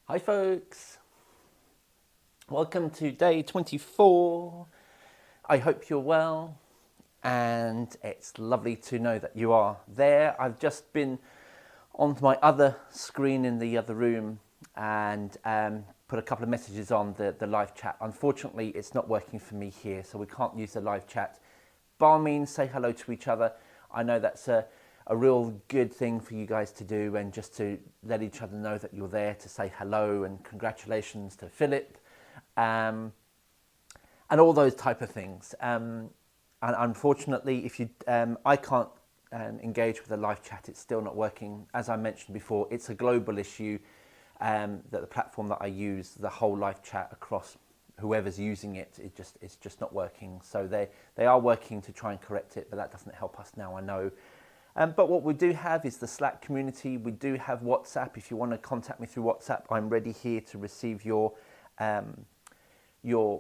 Hi folks, welcome to day 24. I hope you're well and it's lovely to know that you are there. I've just been onto my other screen in the other room and put a couple of messages on the live chat. Unfortunately, it's not working for me here, so we can't use the live chat. By all means, say hello to each other. I know that's a real good thing for you guys to do, and just to let each other know that you're there, to say hello and congratulations to Philip, and all those type of things. And unfortunately, if you, I can't engage with the live chat. It's still not working. As I mentioned before, it's a global issue. That the platform that I use, the whole live chat across whoever's using it, it's just not working. So they are working to try and correct it, but that doesn't help us now, I know. But what we do have is the Slack community. We do have WhatsApp. If you want to contact me through WhatsApp, I'm ready here to receive your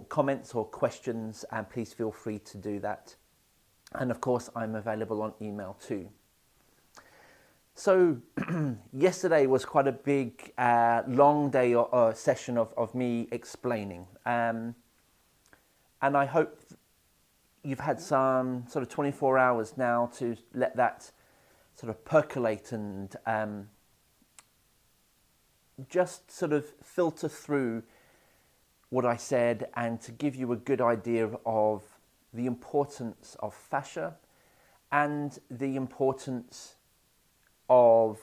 comments or questions, and please feel free to do that. And of course, I'm available on email too. So yesterday was quite a big, long day or session of me explaining. And I hope you've had some sort of 24 hours now to let that sort of percolate and just sort of filter through what I said, and to give you a good idea of the importance of fascia and the importance of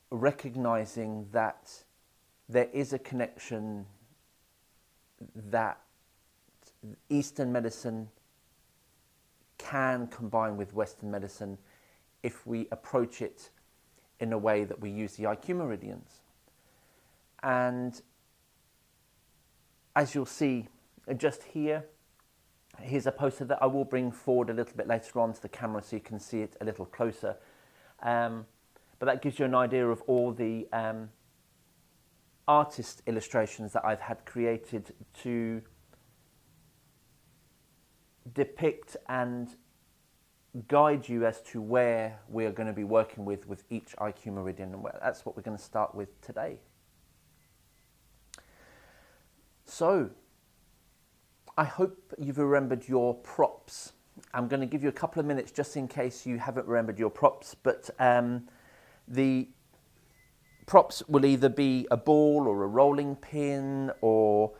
recognizing that there is a connection that Eastern medicine can combine with Western medicine if we approach it in a way that we use the IQ meridians. And as you'll see just here, here's a poster that I will bring forward a little bit later on to the camera so you can see it a little closer. But that gives you an idea of all the artist illustrations that I've had created to depict and guide you as to where we are going to be working with each IQ meridian, and that's what we're going to start with today. So I hope you've remembered your props. I'm going to give you a couple of minutes just in case you haven't remembered your props, but the props will either be a ball or a rolling pin or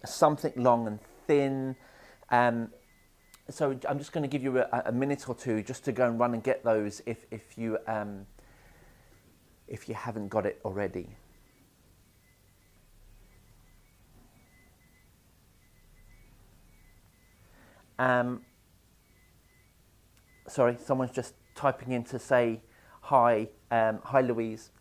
something long and thin. So I'm just going to give you a minute or two just to go and run and get those if you haven't got it already. Sorry, someone's just typing in to say hi. Hi, Louise.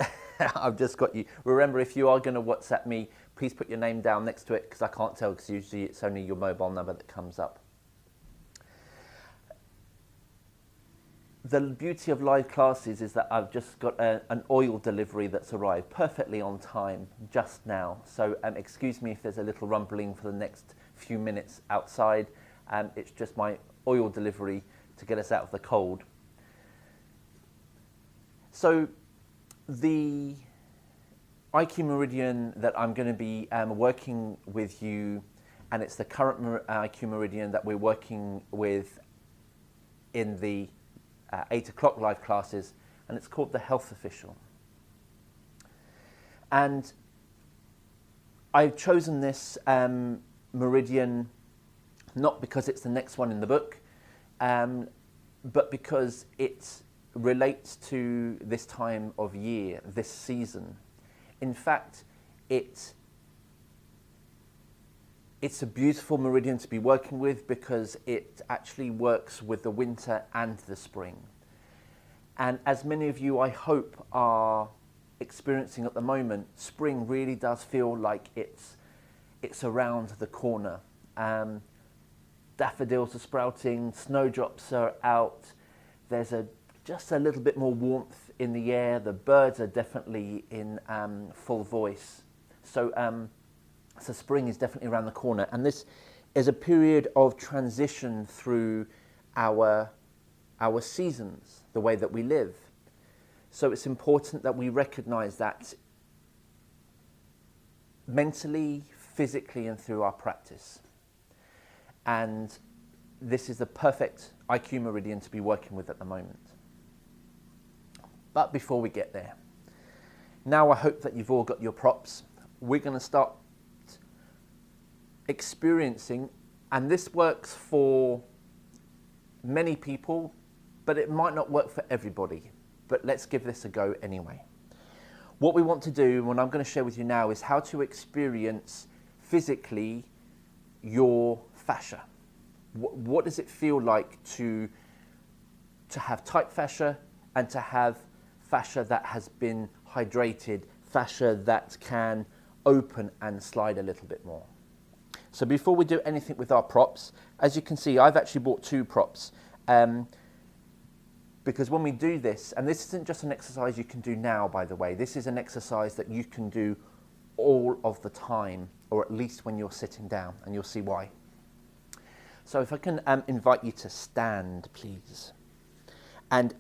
I've just got you. Remember, if you are going to WhatsApp me, please put your name down next to it, because I can't tell, because usually it's only your mobile number that comes up. The beauty of live classes is that I've just got an oil delivery that's arrived perfectly on time just now. So excuse me if there's a little rumbling for the next few minutes outside. It's just my oil delivery to get us out of the cold. So the IQ meridian that I'm going to be working with you, and it's the current IQ meridian that we're working with in the 8 o'clock live classes, and it's called the Health Official. And I've chosen this meridian not because it's the next one in the book, but because it relates to this time of year, this season. In fact, it's a beautiful meridian to be working with because it actually works with the winter and the spring. And as many of you, I hope, are experiencing at the moment, spring really does feel like it's around the corner. Daffodils are sprouting, snowdrops are out, there's just a little bit more warmth in the air, the birds are definitely in full voice. So spring is definitely around the corner, and this is a period of transition through our seasons, the way that we live. So it's important that we recognize that mentally, physically, and through our practice. And this is the perfect IQ Meridian to be working with at the moment. But before we get there, now I hope that you've all got your props. We're going to start experiencing, and this works for many people, but it might not work for everybody. But let's give this a go anyway. What we want to do, and what I'm going to share with you now, is how to experience physically your fascia. What does it feel like to have tight fascia and to have fascia that has been hydrated, fascia that can open and slide a little bit more. So before we do anything with our props, as you can see, I've actually bought 2 props. Because when we do this, and this isn't just an exercise you can do now, by the way, this is an exercise that you can do all of the time, or at least when you're sitting down, and you'll see why. So if I can invite you to stand, please. And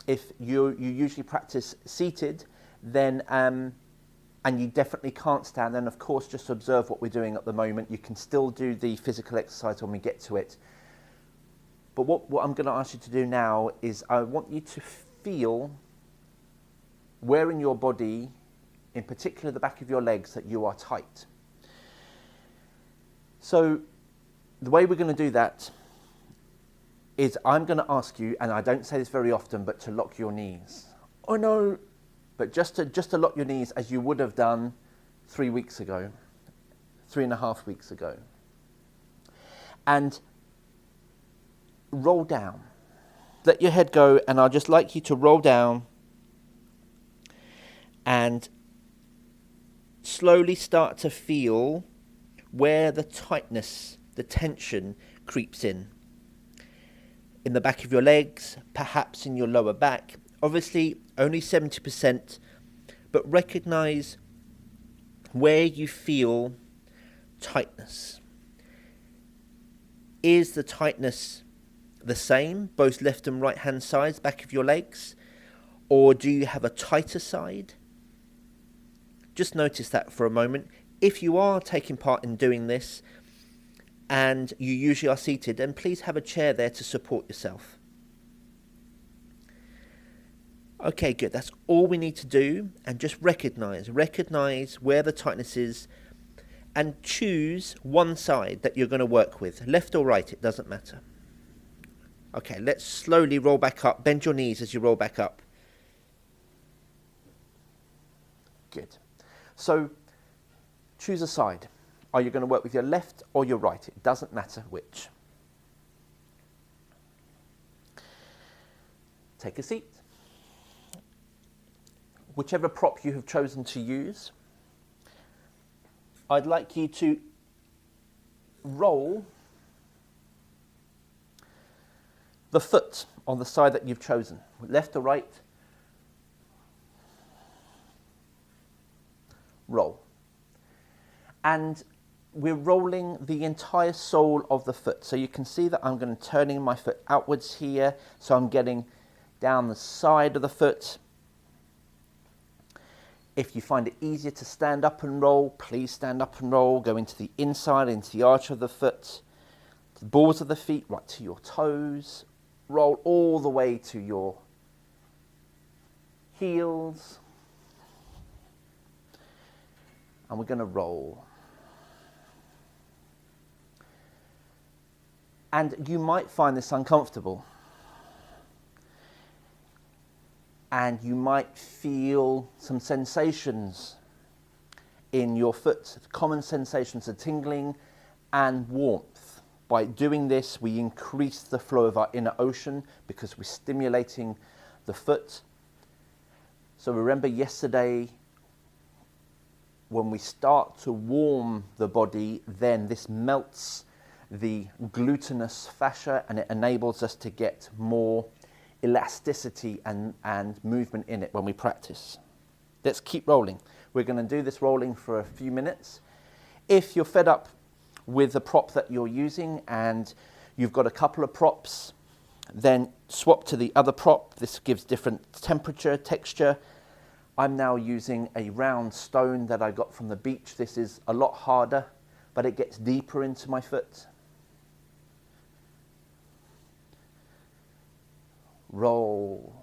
if you usually practice seated, then, and you definitely can't stand, then of course just observe what we're doing at the moment. You can still do the physical exercise when we get to it. But what I'm going to ask you to do now is I want you to feel where in your body, in particular the back of your legs, that you are tight. So the way we're going to do that is I'm going to ask you, and I don't say this very often, but to lock your knees. Oh no, but just to lock your knees as you would have done 3 weeks ago, 3.5 weeks ago. And roll down. Let your head go, and I'd just like you to roll down and slowly start to feel where the tightness, the tension creeps in the back of your legs, perhaps in your lower back. Obviously only 70%, but recognize where you feel tightness. Is the tightness the same, both left and right hand sides, back of your legs, or do you have a tighter side? Just notice that for a moment. If you are taking part in doing this and you usually are seated, then please have a chair there to support yourself. Okay, good. That's all we need to do, and just recognize where the tightness is, and choose one side that you're going to work with, left or right, it doesn't matter. Okay, let's slowly roll back up. Bend your knees as you roll back up. Good. So choose a side. Are you going to work with your left or your right? It doesn't matter which. Take a seat. Whichever prop you have chosen to use, I'd like you to roll the foot on the side that you've chosen, left or right. Roll. And we're rolling the entire sole of the foot. So you can see that I'm going to turning my foot outwards here. So I'm getting down the side of the foot. If you find it easier to stand up and roll, please stand up and roll. Go into the inside, into the arch of the foot, to the balls of the feet, right to your toes. Roll all the way to your heels. And we're going to roll. And you might find this uncomfortable. And you might feel some sensations in your foot, common sensations of tingling and warmth. By doing this, we increase the flow of our inner ocean because we're stimulating the foot. So remember yesterday, when we start to warm the body, then this melts the glutinous fascia and it enables us to get more elasticity and movement in it when we practice. Let's keep rolling. We're going to do this rolling for a few minutes. If you're fed up with the prop that you're using and you've got a couple of props, then swap to the other prop. This gives different temperature, texture. I'm now using a round stone that I got from the beach. This is a lot harder, but it gets deeper into my foot. Roll.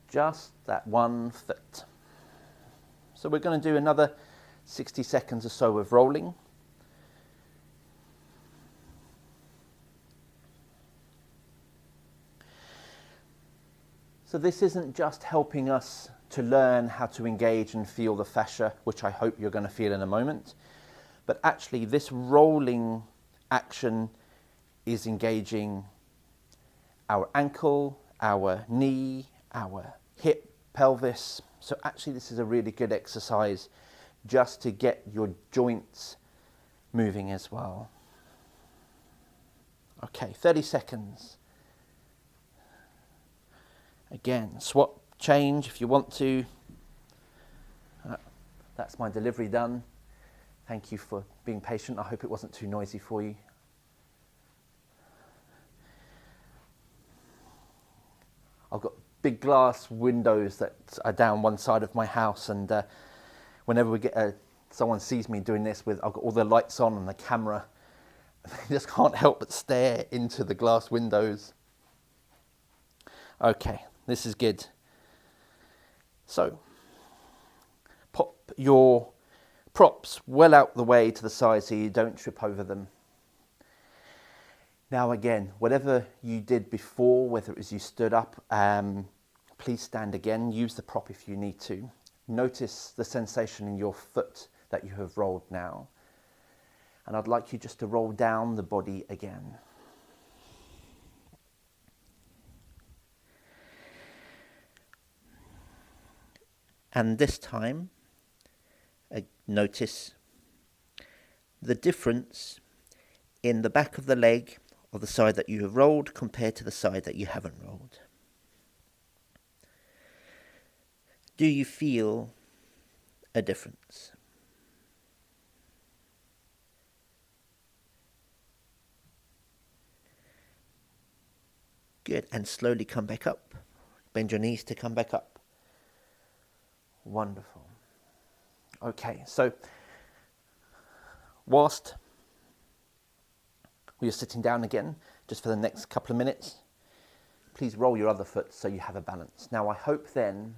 Just that one foot. So we're going to do another 60 seconds or so of rolling. So this isn't just helping us to learn how to engage and feel the fascia, which I hope you're going to feel in a moment, but actually this rolling action is engaging our ankle, our knee, our hip, pelvis. So actually this is a really good exercise just to get your joints moving as well. Okay, 30 seconds. Again, swap, change if you want to. That's my delivery done. Thank you for being patient. I hope it wasn't too noisy for you. I've got big glass windows that are down one side of my house, and whenever we get someone sees me doing this I've got all the lights on and the camera, they just can't help but stare into the glass windows. Okay, this is good. So, pop your props well out the way to the side so you don't trip over them. Now again, whatever you did before, whether it was you stood up, please stand again. Use the prop if you need to. Notice the sensation in your foot that you have rolled now. And I'd like you just to roll down the body again. And this time, notice the difference in the back of the leg of the side that you have rolled compared to the side that you haven't rolled. Do you feel a difference? Good, and slowly come back up. Bend your knees to come back up. Wonderful. Okay, so whilst you're sitting down again, just for the next couple of minutes, please roll your other foot so you have a balance. Now I hope then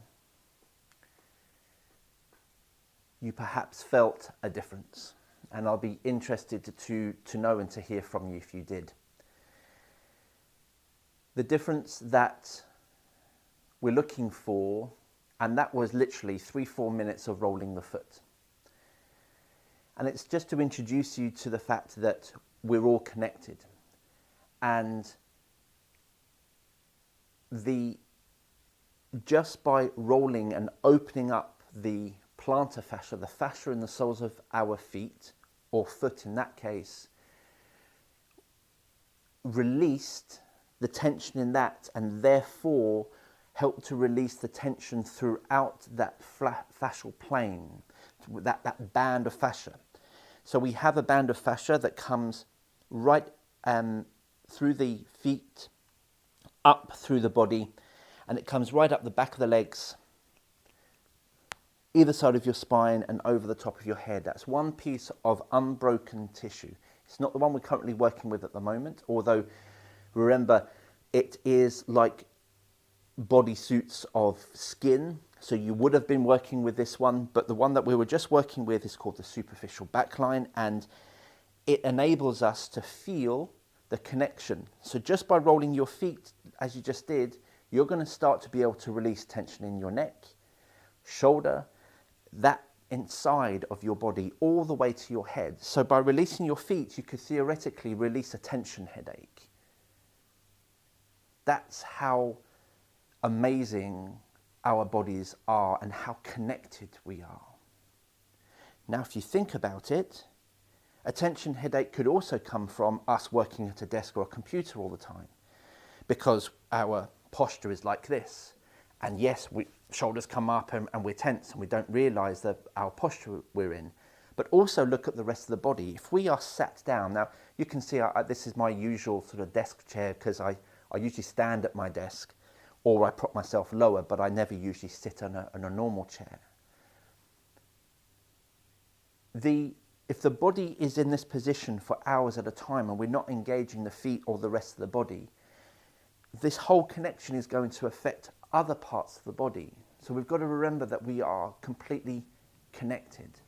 you perhaps felt a difference, and I'll be interested to know and to hear from you if you did. The difference that we're looking for, and that was literally 3-4 minutes of rolling the foot. And it's just to introduce you to the fact that we're all connected, and just by rolling and opening up the plantar fascia, the fascia in the soles of our feet, or foot in that case, released the tension in that, and therefore helped to release the tension throughout that fascial plane, that band of fascia. So we have a band of fascia that comes right through the feet, up through the body, and it comes right up the back of the legs, either side of your spine and over the top of your head. That's one piece of unbroken tissue. It's not the one we're currently working with at the moment, although remember, it is like bodysuits of skin. So you would have been working with this one, but the one that we were just working with is called the superficial backline, and it enables us to feel the connection. So just by rolling your feet, as you just did, you're going to start to be able to release tension in your neck, shoulder, that inside of your body, all the way to your head. So by releasing your feet, you could theoretically release a tension headache. That's how amazing our bodies are and how connected we are. Now, if you think about it, a tension headache could also come from us working at a desk or a computer all the time, because our posture is like this. And yes, shoulders come up and we're tense and we don't realize that our posture we're in. but also look at the rest of the body. If we are sat down, now you can see this is my usual sort of desk chair, because I usually stand at my desk or I prop myself lower, but I never usually sit on a normal chair. If the body is in this position for hours at a time and we're not engaging the feet or the rest of the body, this whole connection is going to affect other parts of the body. So we've got to remember that we are completely connected.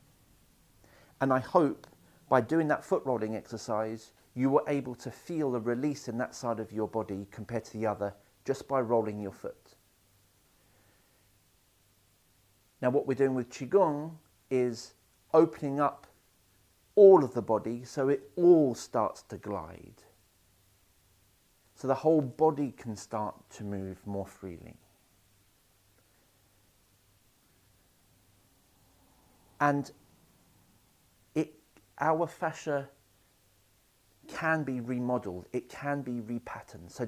And I hope by doing that foot rolling exercise, you were able to feel the release in that side of your body compared to the other just by rolling your foot. Now what we're doing with Qigong is opening up all of the body so it all starts to glide. So the whole body can start to move more freely. And our fascia can be remodeled, it can be repatterned. So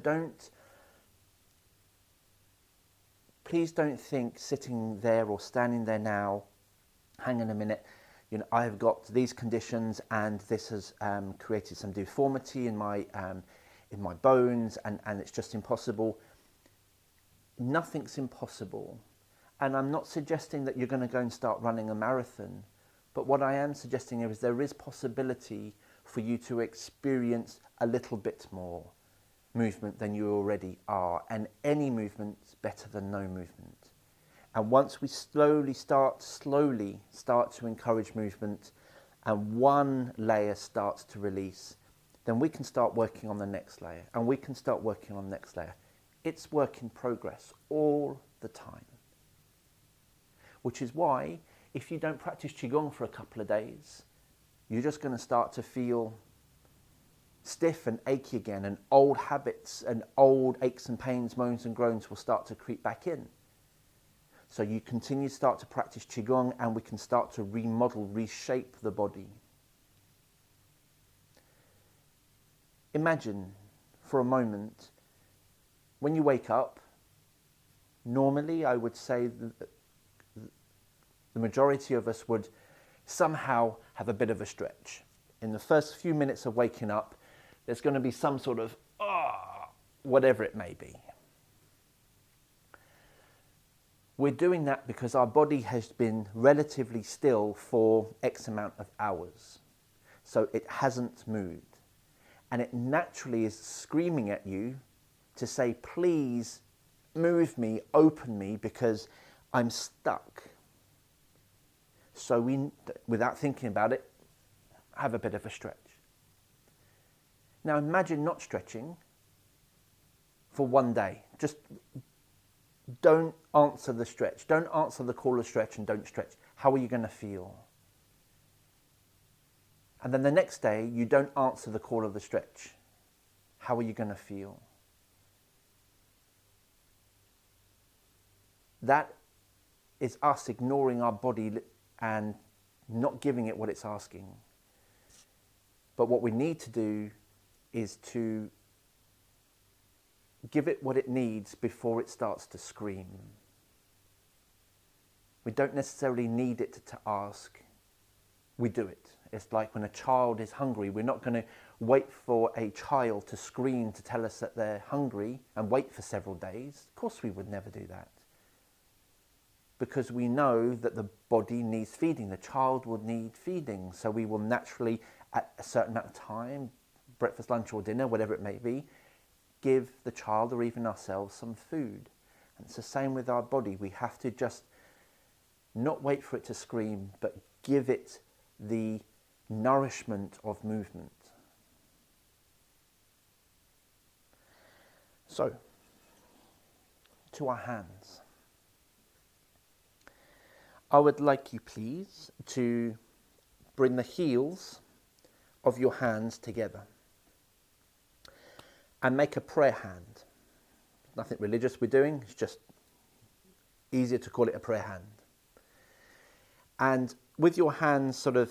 please don't think sitting there or standing there now, hang on a minute, I have got these conditions and this has created some deformity in my bones and it's just impossible. Nothing's impossible. And I'm not suggesting that you're going to go and start running a marathon, but what I am suggesting is there is possibility for you to experience a little bit more movement than you already are, and any movement's better than no movement. And once we slowly start to encourage movement and one layer starts to release, then we can start working on the next layer, and we can start working on the next layer. It's work in progress all the time. Which is why, if you don't practice Qigong for a couple of days, you're just going to start to feel stiff and achy again, and old habits and old aches and pains, moans and groans will start to creep back in. So you continue to start to practice Qigong and we can start to remodel, reshape the body. Imagine for a moment, when you wake up, normally I would say that the majority of us would somehow have a bit of a stretch. In the first few minutes of waking up, there's going to be some sort of, whatever it may be. We're doing that because our body has been relatively still for X amount of hours. So it hasn't moved. And it naturally is screaming at you to say, please move me, open me, because I'm stuck. So we, without thinking about it, have a bit of a stretch. Now imagine not stretching for one day. Just don't answer the stretch. Don't answer the call of stretch and don't stretch. How are you going to feel? And then the next day, you don't answer the call of the stretch. How are you going to feel? That is us ignoring our body and not giving it what it's asking. But what we need to do is to give it what it needs before it starts to scream. We don't necessarily need it to ask. We do it. It's like when a child is hungry, we're not going to wait for a child to scream to tell us that they're hungry and wait for several days. Of course we would never do that. Because we know that the body needs feeding. The child will need feeding. So we will naturally, at a certain amount of time, breakfast, lunch or dinner, whatever it may be, give the child or even ourselves some food. And it's the same with our body. We have to just not wait for it to scream, but give it the nourishment of movement. So, to our hands. I would like you, please, to bring the heels of your hands together and make a prayer hand. Nothing religious we're doing, it's just easier to call it a prayer hand. And with your hands sort of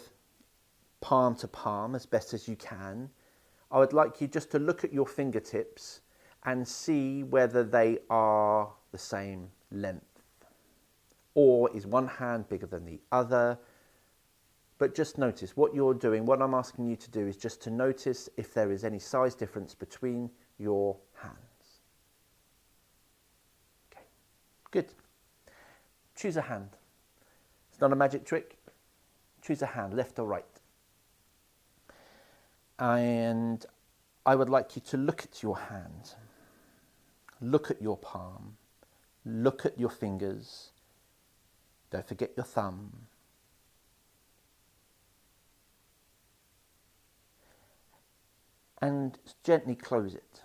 palm to palm as best as you can, I would like you just to look at your fingertips and see whether they are the same length. Or is one hand bigger than the other? But just notice what you're doing. What I'm asking you to do is just to notice if there is any size difference between your hands. Okay, good. Choose a hand. It's not a magic trick. Choose a hand, left or right. And I would like you to look at your hand. Look at your palm. Look at your fingers. Don't forget your thumb. And gently close it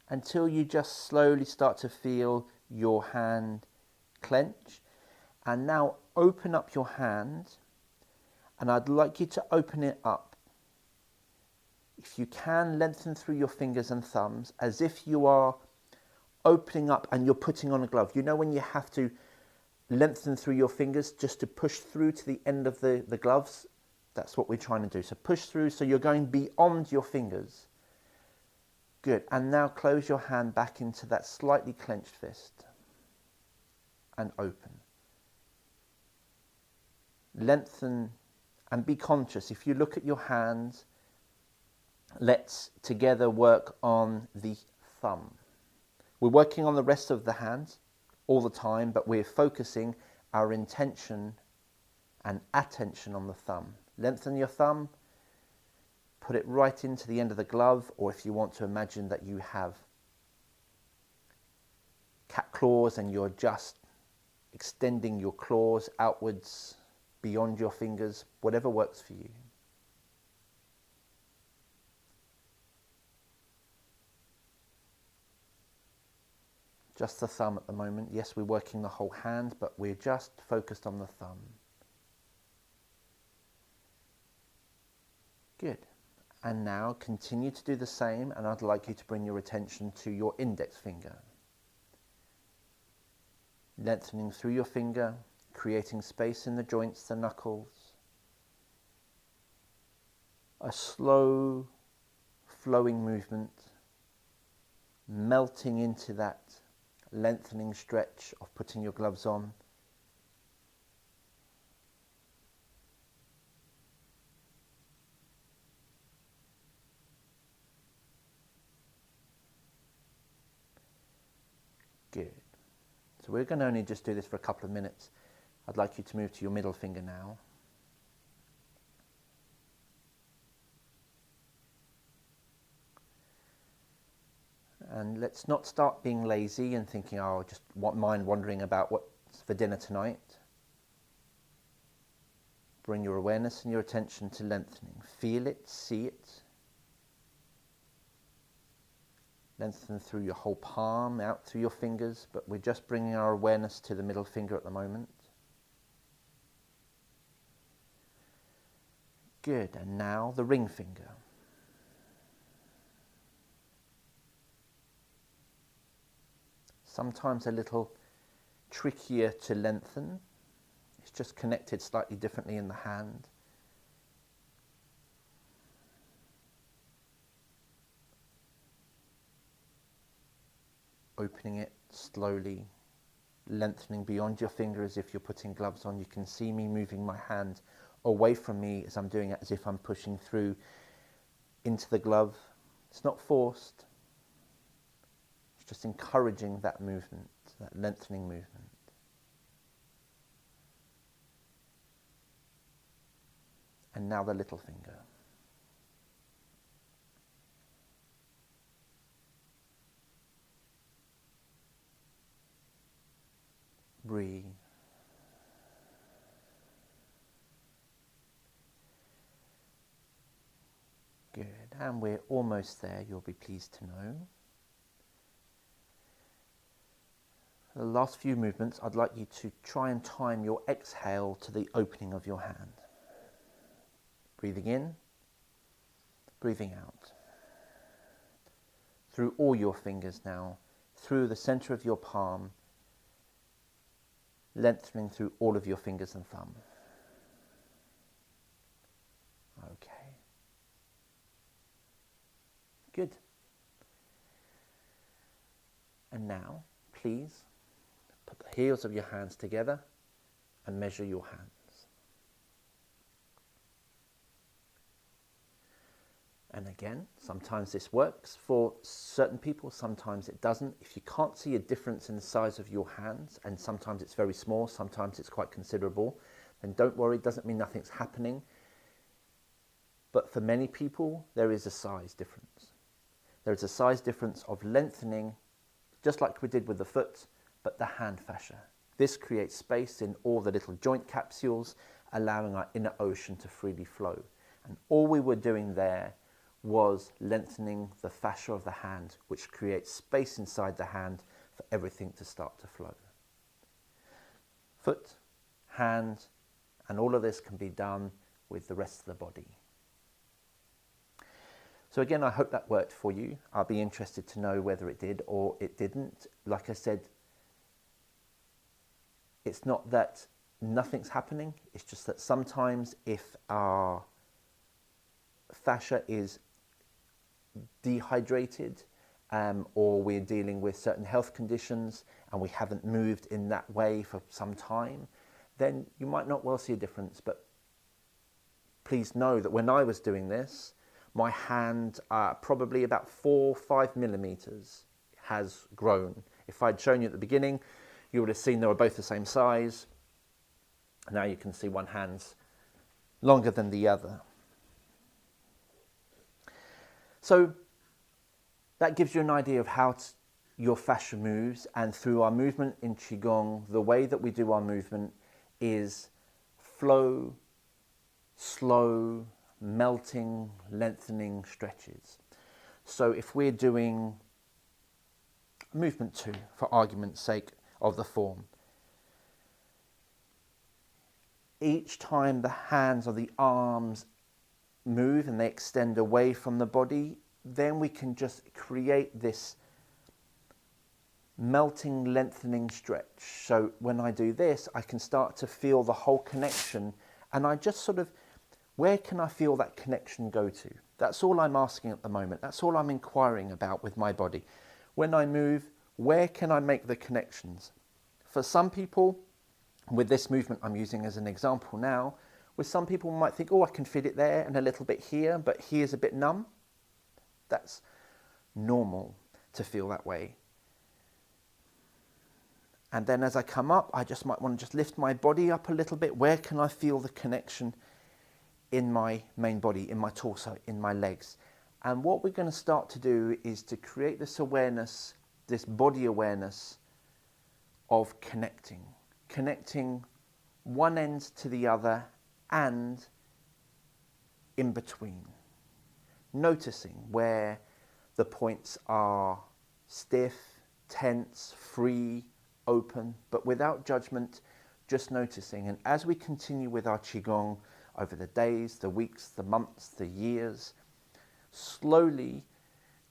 until you just slowly start to feel your hand clench. And now open up your hand, and I'd like you to open it up. If you can, lengthen through your fingers and thumbs as if you are opening up and you're putting on a glove. You know when you have to lengthen through your fingers just to push through to the end of the gloves? That's what we're trying to do. So push through, so you're going beyond your fingers. Good. And now close your hand back into that slightly clenched fist and open. Lengthen and be conscious. If you look at your hands, let's together work on the thumb. We're working on the rest of the hands all the time, but we're focusing our intention and attention on the thumb. Lengthen your thumb, put it right into the end of the glove, or if you want to imagine that you have cat claws and you're just extending your claws outwards beyond your fingers, whatever works for you. Just the thumb at the moment. Yes, we're working the whole hand, but we're just focused on the thumb. Good. And now continue to do the same, and I'd like you to bring your attention to your index finger. Lengthening through your finger, creating space in the joints, the knuckles. A slow, flowing movement, melting into that lengthening stretch of putting your gloves on. Good. So we're going to only just do this for a couple of minutes. I'd like you to move to your middle finger now. And let's not start being lazy and thinking, oh, just mind wandering about what's for dinner tonight. Bring your awareness and your attention to lengthening. Feel it, see it. Lengthen through your whole palm, out through your fingers, but we're just bringing our awareness to the middle finger at the moment. Good, and now the ring finger. Sometimes a little trickier to lengthen. It's just connected slightly differently in the hand. Opening it slowly, lengthening beyond your finger as if you're putting gloves on. You can see me moving my hand away from me as I'm doing it, as if I'm pushing through into the glove. It's not forced. It's just encouraging that movement, that lengthening movement. And now the little finger. Breathe. Good, and we're almost there, you'll be pleased to know. For the last few movements, I'd like you to try and time your exhale to the opening of your hand. Breathing in, breathing out. Through all your fingers now, through the center of your palm, lengthening through all of your fingers and thumb. Okay. Good. And now, please, put the heels of your hands together and measure your hands. And again, sometimes this works for certain people, sometimes it doesn't. If you can't see a difference in the size of your hands, and sometimes it's very small, sometimes it's quite considerable, then don't worry, it doesn't mean nothing's happening. But for many people, there is a size difference. There is a size difference of lengthening, just like we did with the foot, but the hand fascia. This creates space in all the little joint capsules, allowing our inner ocean to freely flow. And all we were doing there was lengthening the fascia of the hand, which creates space inside the hand for everything to start to flow. Foot, hand, and all of this can be done with the rest of the body. So again, I hope that worked for you. I'll be interested to know whether it did or it didn't. Like I said, it's not that nothing's happening, it's just that sometimes if our fascia is dehydrated or we're dealing with certain health conditions and we haven't moved in that way for some time, then you might not well see a difference. But please know that when I was doing this, my hand probably about 4 or 5 millimeters has grown. If I'd shown you at the beginning, you would have seen they were both the same size. Now you can see one hand's longer than the other. So that gives you an idea of how your fascia moves, and through our movement in Qigong, the way that we do our movement is flow, slow, melting, lengthening stretches. So if we're doing movement 2, for argument's sake of the form, each time the hands or the arms move and they extend away from the body, then we can just create this melting, lengthening stretch. So when I do this, I can start to feel the whole connection, and I just sort of, where can I feel that connection go to? That's all I'm asking at the moment. That's all I'm inquiring about with my body. When I move, where can I make the connections? For some people, with this movement I'm using as an example now, with some people might think, oh, I can feel it there and a little bit here, but here's a bit numb. That's normal to feel that way. And then as I come up, I just might want to just lift my body up a little bit. Where can I feel the connection in my main body, in my torso, in my legs? And what we're going to start to do is to create this awareness, this body awareness of connecting one end to the other and in between. Noticing where the points are stiff, tense, free, open, but without judgment, just noticing. And as we continue with our Qigong over the days, the weeks, the months, the years, slowly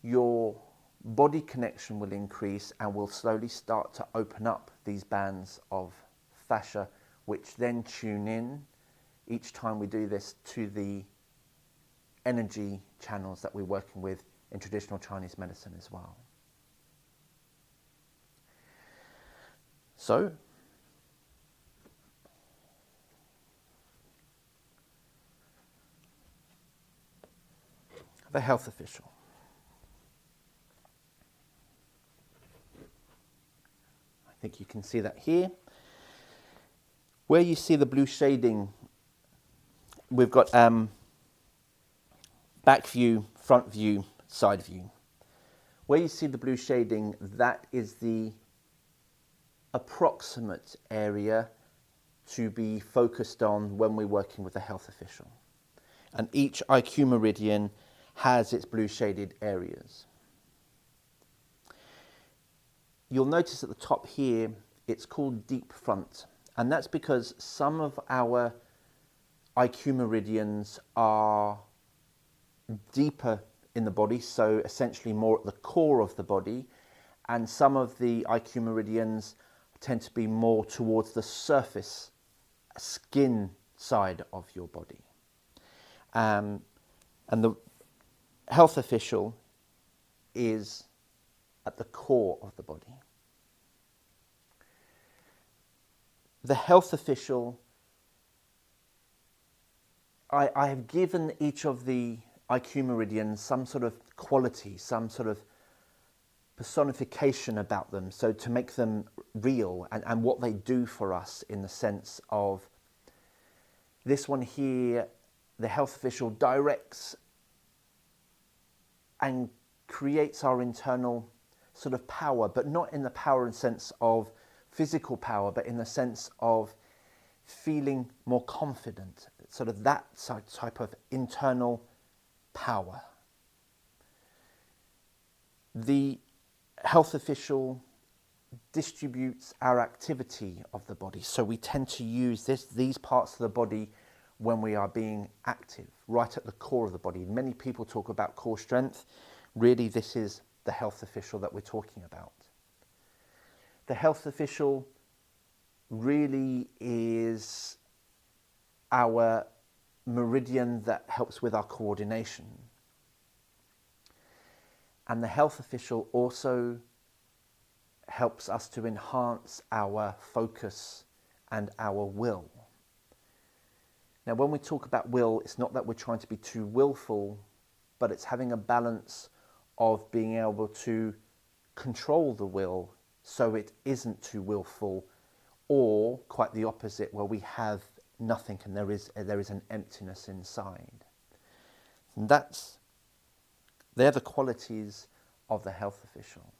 your body connection will increase and will slowly start to open up these bands of fascia, which then tune in each time we do this to the energy channels that we're working with in traditional Chinese medicine as well. So, the health official. I think you can see that here. Where you see the blue shading, we've got back view, front view, side view. Where you see the blue shading, that is the approximate area to be focused on when we're working with a health official. And each IQ meridian has its blue shaded areas. You'll notice at the top here, it's called deep front. And that's because some of our IQ meridians are deeper in the body, so essentially more at the core of the body, and some of the IQ meridians tend to be more towards the surface, skin side of your body. And the health official is at the core of the body. the health official, I have given each of the IQ meridians some sort of quality, some sort of personification about them, so to make them real and what they do for us, in the sense of this one here, the health official directs and creates our internal sort of power, but not in the power and sense of physical power, but in the sense of feeling more confident, sort of that type of internal power. The health official distributes our activity of the body, so we tend to use these parts of the body when we are being active, right at the core of the body. Many people talk about core strength. Really, this is the health official that we're talking about. The health official really is our meridian that helps with our coordination. And the health official also helps us to enhance our focus and our will. Now, when we talk about will, it's not that we're trying to be too willful, but it's having a balance of being able to control the will so it isn't too willful, or quite the opposite, where we have nothing and there is an emptiness inside. And they're the qualities of the health official.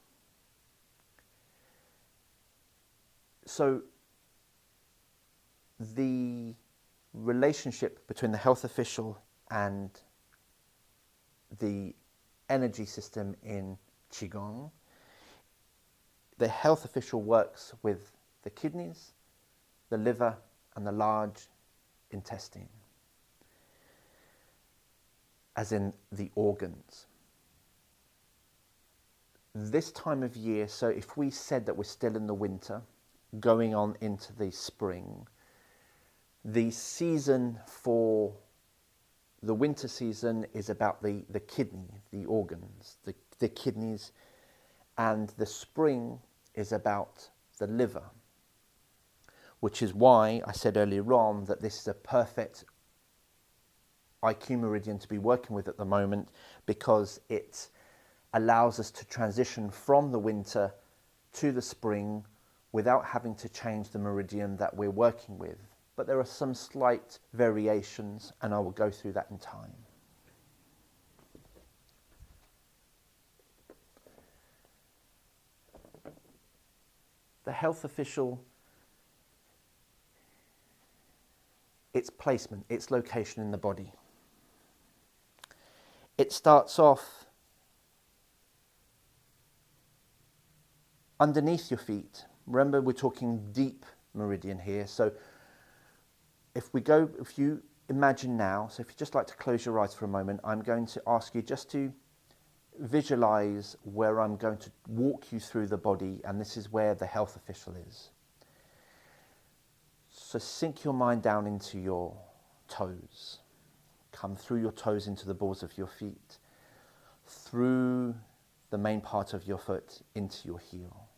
So the relationship between the health official and the energy system in Qigong, the health official works with the kidneys, the liver, and the large intestine, as in the organs. This time of year, so if we said that we're still in the winter, going on into the spring, the season for the winter season is about the kidney, the organs, the kidneys, and the spring is about the liver, which is why I said earlier on that this is a perfect IQ meridian to be working with at the moment, because it allows us to transition from the winter to the spring without having to change the meridian that we're working with. But there are some slight variations, and I will go through that in time. The health official, its placement, its location in the body. It starts off underneath your feet. Remember, we're talking deep meridian here. So if you imagine now, so if you just like to close your eyes for a moment, I'm going to ask you just to visualize where I'm going to walk you through the body, and this is where the health official is. So sink your mind down into your toes. Come through your toes into the balls of your feet, through the main part of your foot into your heel.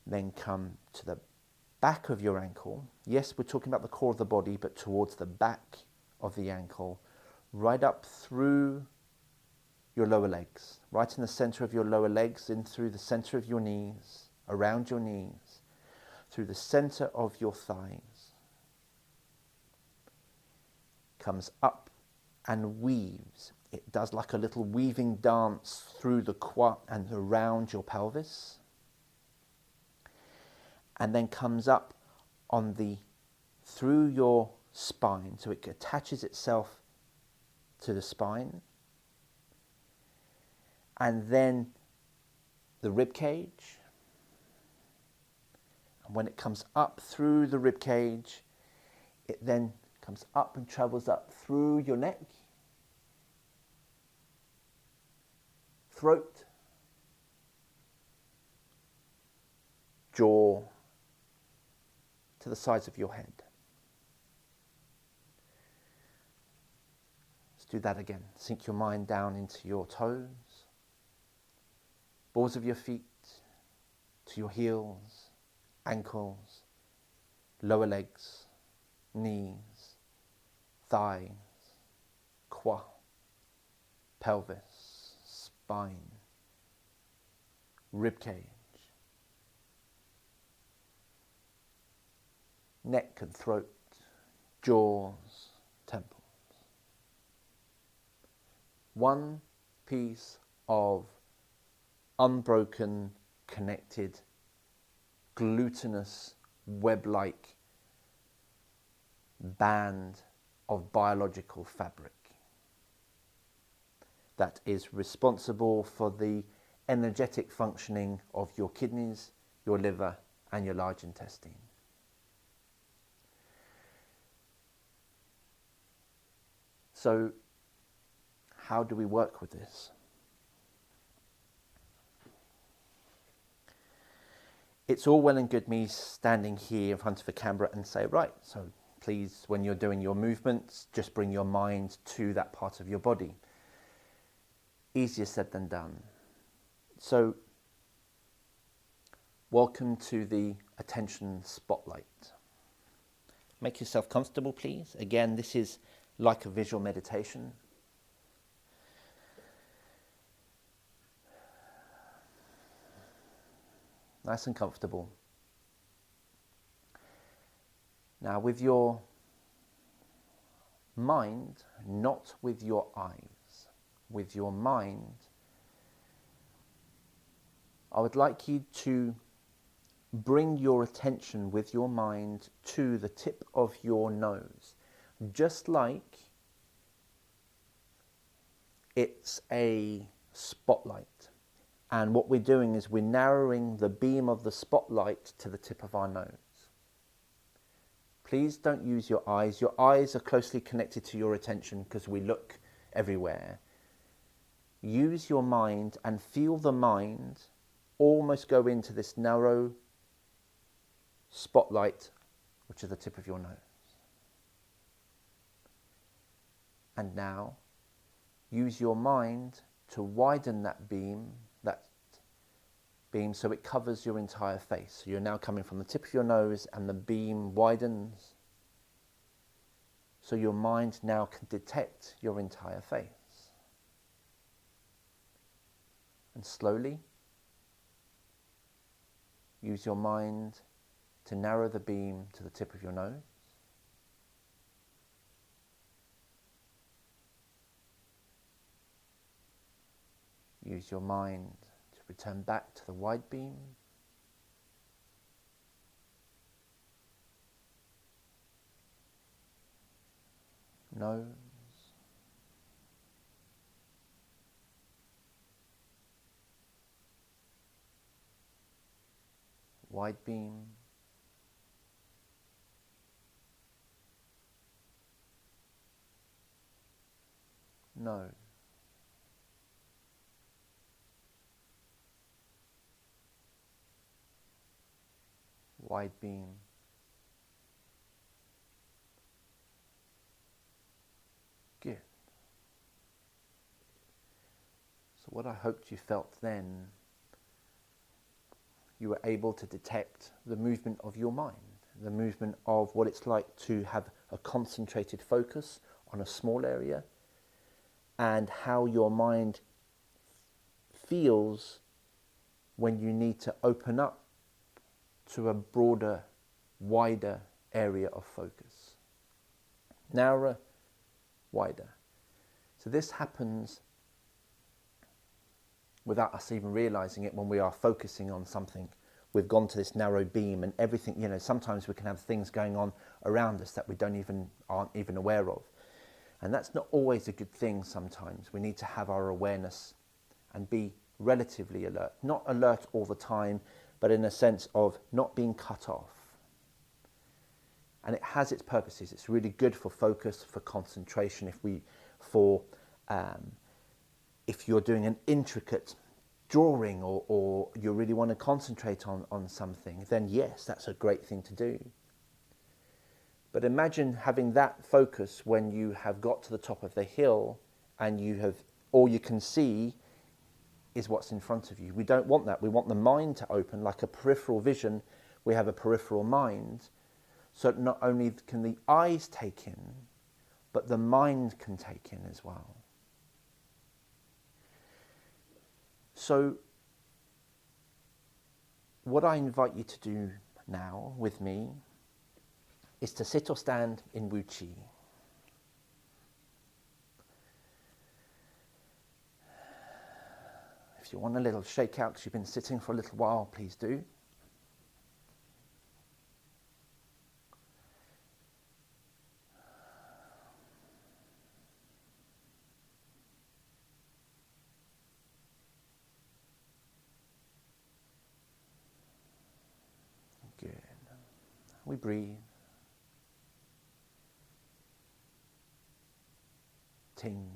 Then come to the back of your ankle. Yes, we're talking about the core of the body, but towards the back of the ankle, right up through your lower legs, right in the center of your lower legs, in through the center of your knees, around your knees, through the center of your thighs. Comes up and weaves. It does like a little weaving dance through the quad and around your pelvis. And then comes up through your spine, so it attaches itself to the spine. And then the rib cage. And when it comes up through the rib cage, it then comes up and travels up through your neck, throat, jaw, to the sides of your head. Let's do that again. Sink your mind down into your toes, balls of your feet, to your heels, ankles, lower legs, knees, thighs, quad, pelvis, spine, rib cage, neck and throat, jaws, temples. One piece of unbroken, connected, glutinous, web-like band of biological fabric that is responsible for the energetic functioning of your kidneys, your liver, and your large intestine. So, how do we work with this? It's all well and good me standing here in front of a camera and say, right, so please, when you're doing your movements, just bring your mind to that part of your body. Easier said than done. So, welcome to the attention spotlight. Make yourself comfortable, please. Again, this is like a visual meditation. Nice and comfortable. Now with your mind, not with your eyes, with your mind, I would like you to bring your attention with your mind to the tip of your nose, just like it's a spotlight. And what we're doing is we're narrowing the beam of the spotlight to the tip of our nose. Please don't use your eyes. Your eyes are closely connected to your attention because we look everywhere. Use your mind and feel the mind almost go into this narrow spotlight, which is the tip of your nose. And now, use your mind to widen that beam so it covers your entire face. So you're now coming from the tip of your nose and the beam widens. So your mind now can detect your entire face. And slowly, use your mind to narrow the beam to the tip of your nose. Use your mind to return back to the wide beam. Nose. Wide beam. Nose. Wide beam. Good. So what I hoped you felt then, you were able to detect the movement of your mind, the movement of what it's like to have a concentrated focus on a small area, and how your mind feels when you need to open up to a broader, wider area of focus. Narrower, wider. So this happens without us even realizing it when we are focusing on something. We've gone to this narrow beam and everything, you know, sometimes we can have things going on around us that we aren't even aware of. And that's not always a good thing sometimes. We need to have our awareness and be relatively alert. Not alert all the time, but in a sense of not being cut off. And it has its purposes. It's really good for focus, for concentration. If you're doing an intricate drawing or you really want to concentrate on something, then yes, that's a great thing to do. But imagine having that focus when you have got to the top of the hill and all you can see is what's in front of you. We don't want that. We want the mind to open like a peripheral vision. We have a peripheral mind. So that not only can the eyes take in, but the mind can take in as well. So what I invite you to do now with me is to sit or stand in Wu Chi. If you want a little shake out because you've been sitting for a little while, please do. Good. We breathe. Ting.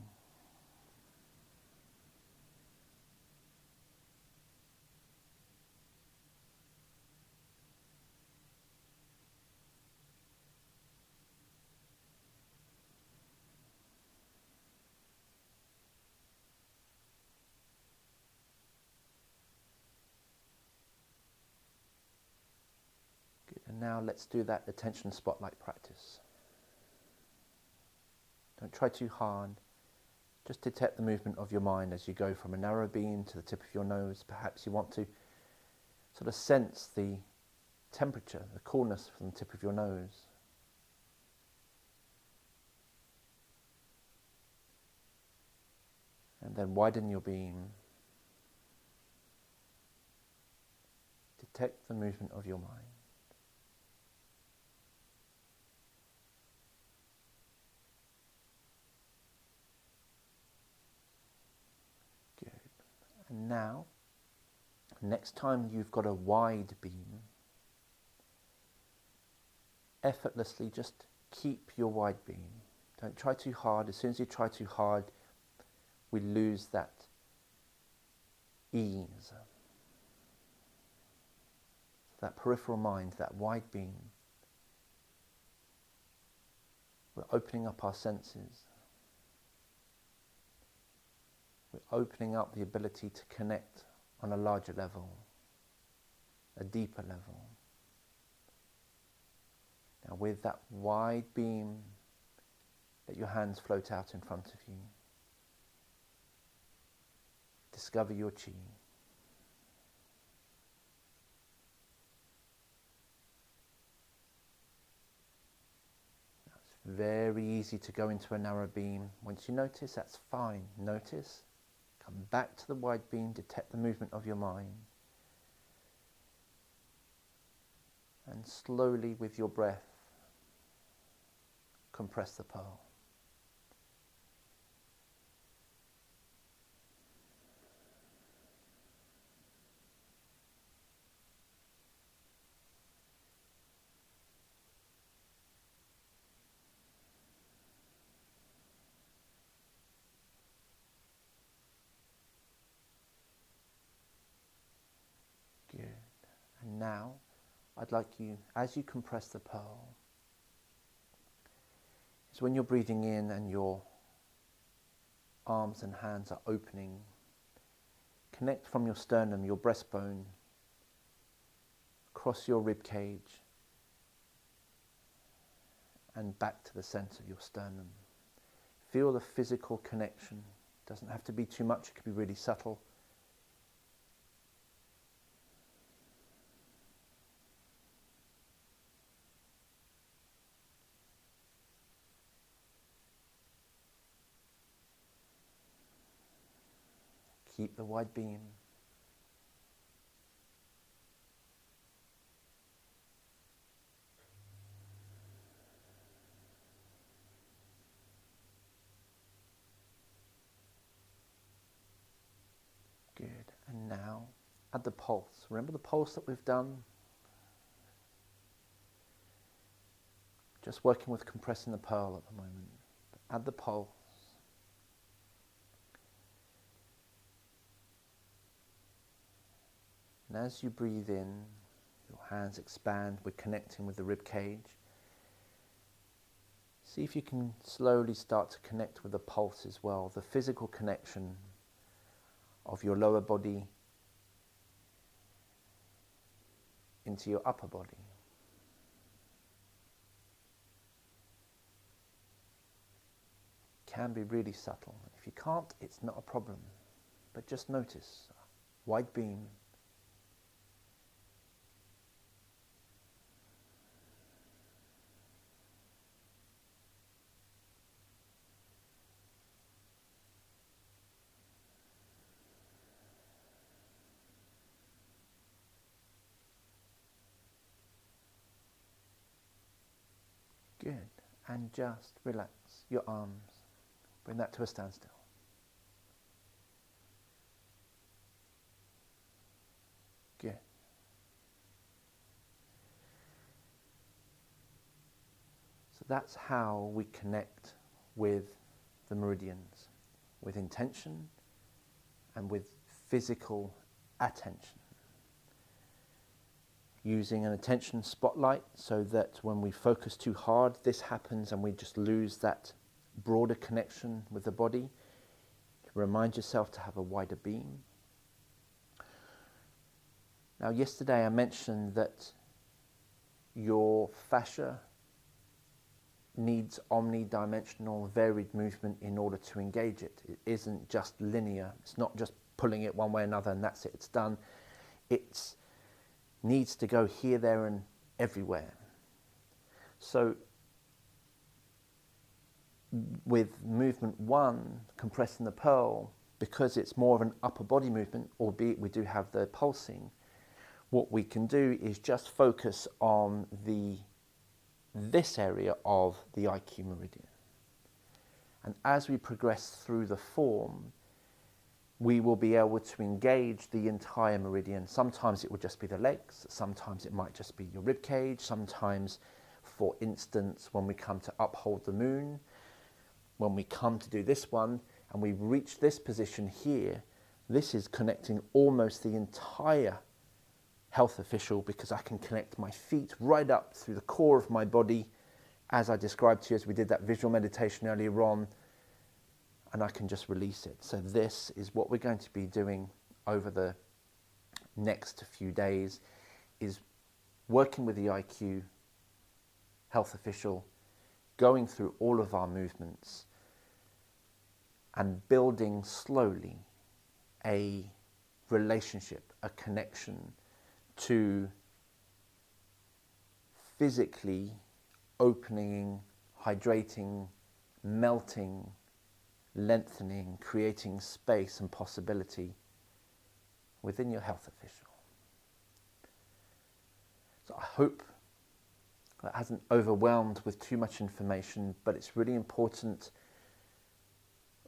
Good. And now let's do that attention spotlight practice. Don't try too hard. Just detect the movement of your mind as you go from a narrow beam to the tip of your nose. Perhaps you want to sort of sense the temperature, the coolness from the tip of your nose. And then widen your beam. Detect the movement of your mind. Good. And now, next time you've got a wide beam, effortlessly just keep your wide beam. Don't try too hard. As soon as you try too hard, we lose that ease. That peripheral mind, that wide beam. We're opening up our senses. We're opening up the ability to connect on a larger level, a deeper level. Now with that wide beam, let your hands float out in front of you. Discover your chi. It's very easy to go into a narrow beam. Once you notice, that's fine. Notice, come back to the wide beam, detect the movement of your mind. And slowly with your breath, compress the pearl. Good. And now, I'd like you, as you compress the pearl, is when you're breathing in and your arms and hands are opening, connect from your sternum, your breastbone, across your rib cage, and back to the center of your sternum. Feel the physical connection. It doesn't have to be too much, it could be really subtle. Keep the wide beam. Good. And now, add the pulse. Remember the pulse that we've done? Just working with compressing the pearl at the moment. Add the pulse. And as you breathe in, your hands expand, we're connecting with the rib cage. See if you can slowly start to connect with the pulse as well, the physical connection of your lower body into your upper body. can be really subtle. If you can't, it's not a problem. But just notice, wide beam. Good. And just relax your arms. Bring that to a standstill. Good. So that's how we connect with the meridians, with intention and with physical attention. Using an attention spotlight so that when we focus too hard, this happens and we just lose that broader connection with the body. Remind yourself to have a wider beam. Now, yesterday I mentioned that your fascia needs omnidimensional varied movement in order to engage it. It isn't just linear. It's not just pulling it one way or another and that's it, it's done. It needs to go here, there and everywhere. So with movement 1, compressing the pearl, because it's more of an upper body movement, albeit we do have the pulsing, what we can do is just focus on this area of the IQ meridian. And as we progress through the form, we will be able to engage the entire meridian. Sometimes it will just be the legs, sometimes it might just be your rib cage, sometimes, for instance, when we come to uphold the moon, when we come to do this one and we reach this position here, this is connecting almost the entire health official, because I can connect my feet right up through the core of my body, as I described to you as we did that visual meditation earlier on, and I can just release it. So this is what we're going to be doing over the next few days, is working with the IQ health official, going through all of our movements and building slowly a relationship, a connection to physically opening, hydrating, melting, lengthening, creating space and possibility within your health official. So I hope that hasn't overwhelmed with too much information, but it's really important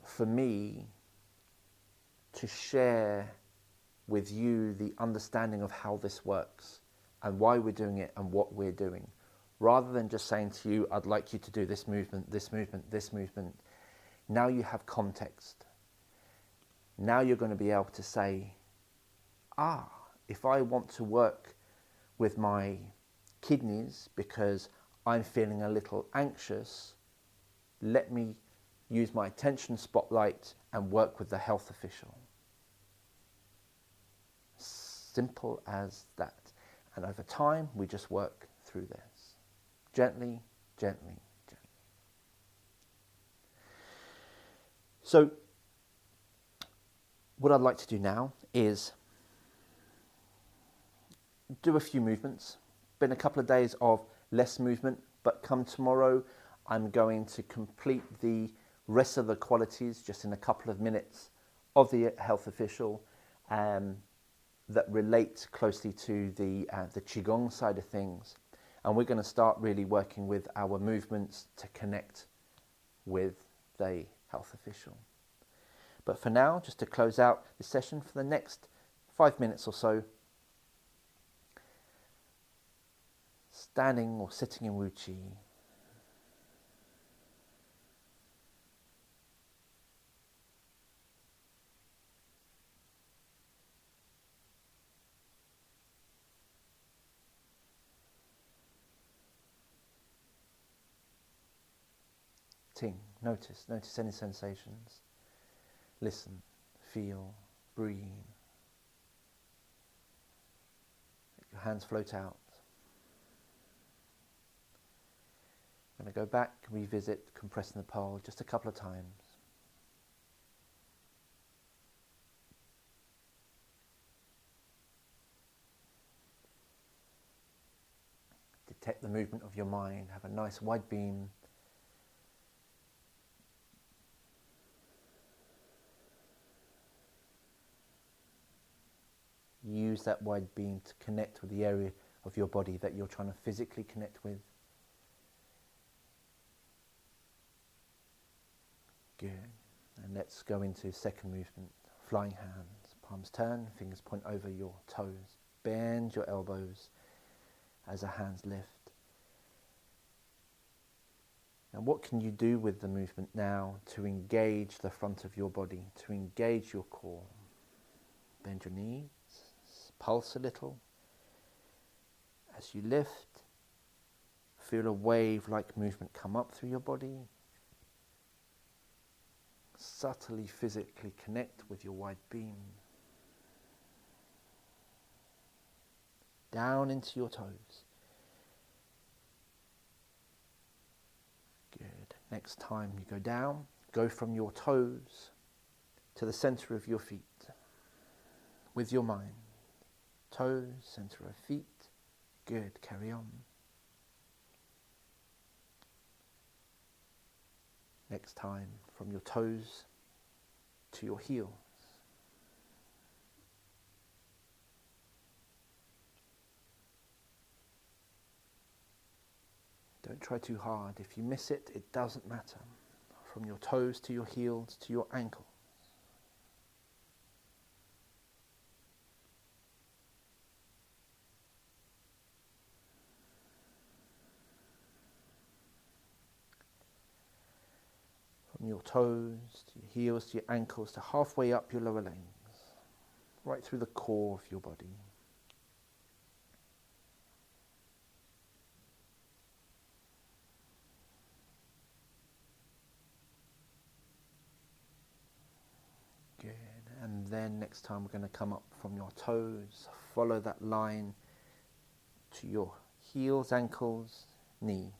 for me to share with you the understanding of how this works and why we're doing it and what we're doing, rather than just saying to you, I'd like you to do this movement, this movement, this movement. Now you have context. Now you're going to be able to say, if I want to work with my kidneys because I'm feeling a little anxious, let me use my attention spotlight and work with the health official. Simple as that. And over time, we just work through this. Gently, gently, gently. So, what I'd like to do now is do a few movements. Been a couple of days of less movement, but come tomorrow, I'm going to complete the rest of the qualities just in a couple of minutes of the health official that relate closely to the Qigong side of things. And we're going to start really working with our movements to connect with the health official. But for now, just to close out the session, for the next 5 minutes or so, standing or sitting in Wu Qi. Notice any sensations. Listen, feel, breathe. Let your hands float out. I'm going to go back, revisit compressing the pole just a couple of times. Detect the movement of your mind. Have a nice wide beam. Use that wide beam to connect with the area of your body that you're trying to physically connect with. Good. And let's go into second movement. Flying hands. Palms turn, fingers point over your toes. Bend your elbows as the hands lift. And what can you do with the movement now to engage the front of your body, to engage your core? Bend your knees, pulse a little. As you lift, feel a wave-like movement come up through your body. Subtly, physically connect with your wide beam. Down into your toes. Good. Next time you go down, go from your toes to the center of your feet with your mind. Toes, center of feet. Good. Carry on. Next time, from your toes to your heels. Don't try too hard. If you miss it, it doesn't matter. From your toes to your heels to your ankles. From your toes to your heels to your ankles to halfway up your lower legs. Right through the core of your body. Good. And then next time we're going to come up from your toes. Follow that line to your heels, ankles, knees.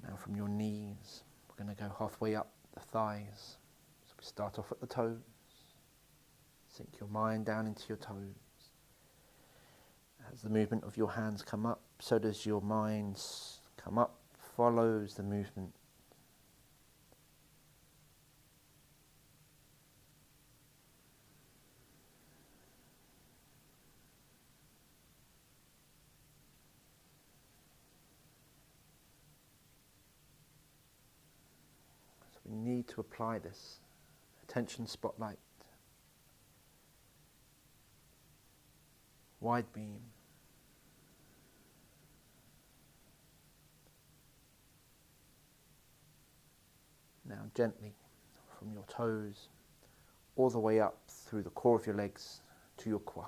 Now from your knees, we're going to go halfway up the thighs. So we start off at the toes. Sink your mind down into your toes. As the movement of your hands come up, so does your mind come up, follows the movement. So we need to apply this attention spotlight. Wide beam. Now gently from your toes all the way up through the core of your legs to your quad.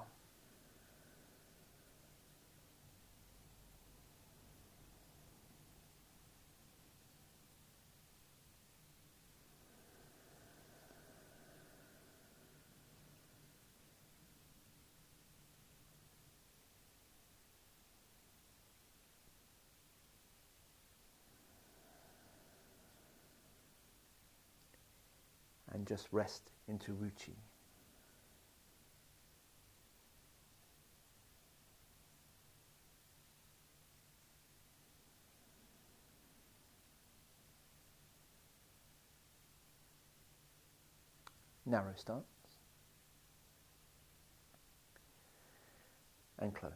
And just rest into Ruchi. Narrow stance. And close.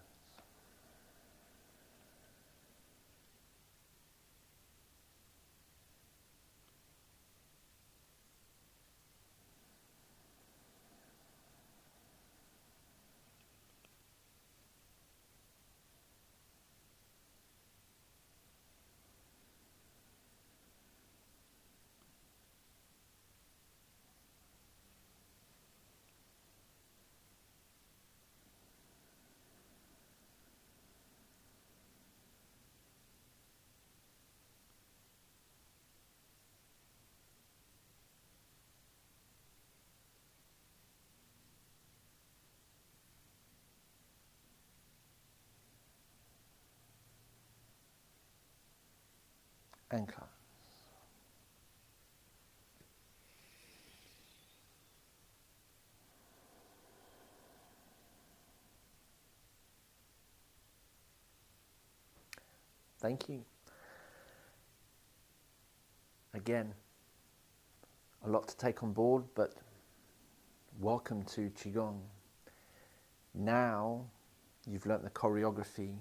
and close. Thank you. Again, a lot to take on board, but welcome to Qigong. Now you've learnt the choreography.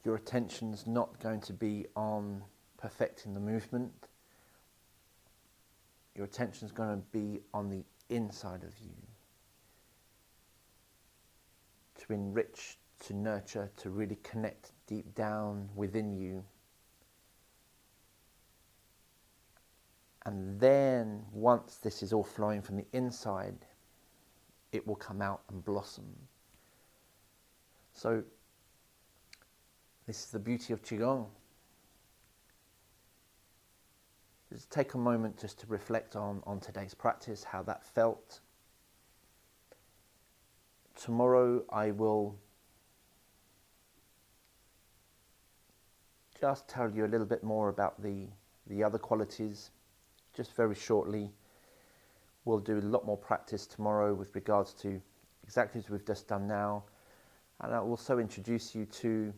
Your attention's not going to be on perfecting the movement. Your attention's going to be on the inside of you. To enrich, to nurture, to really connect deep down within you. And then once this is all flowing from the inside, it will come out and blossom. So this is the beauty of Qigong. Just take a moment just to reflect on today's practice, how that felt. Tomorrow I will just tell you a little bit more about the other qualities, just very shortly. We'll do a lot more practice tomorrow with regards to exactly as we've just done now. And I'll also introduce you to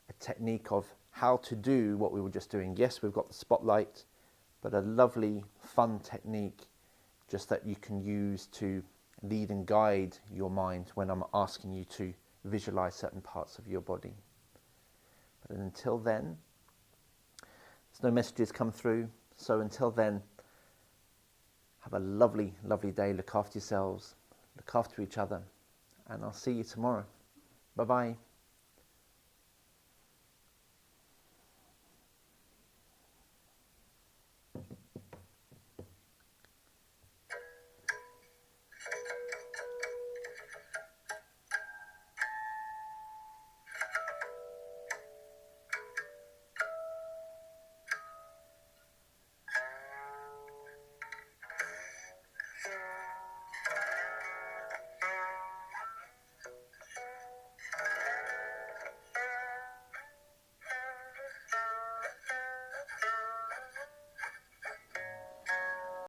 a technique of how to do what we were just doing. Yes, we've got the spotlight, but a lovely, fun technique just that you can use to lead and guide your mind when I'm asking you to visualize certain parts of your body. But until then, there's no messages come through. So until then, have a lovely, lovely day. Look after yourselves, look after each other, and I'll see you tomorrow. Bye-bye.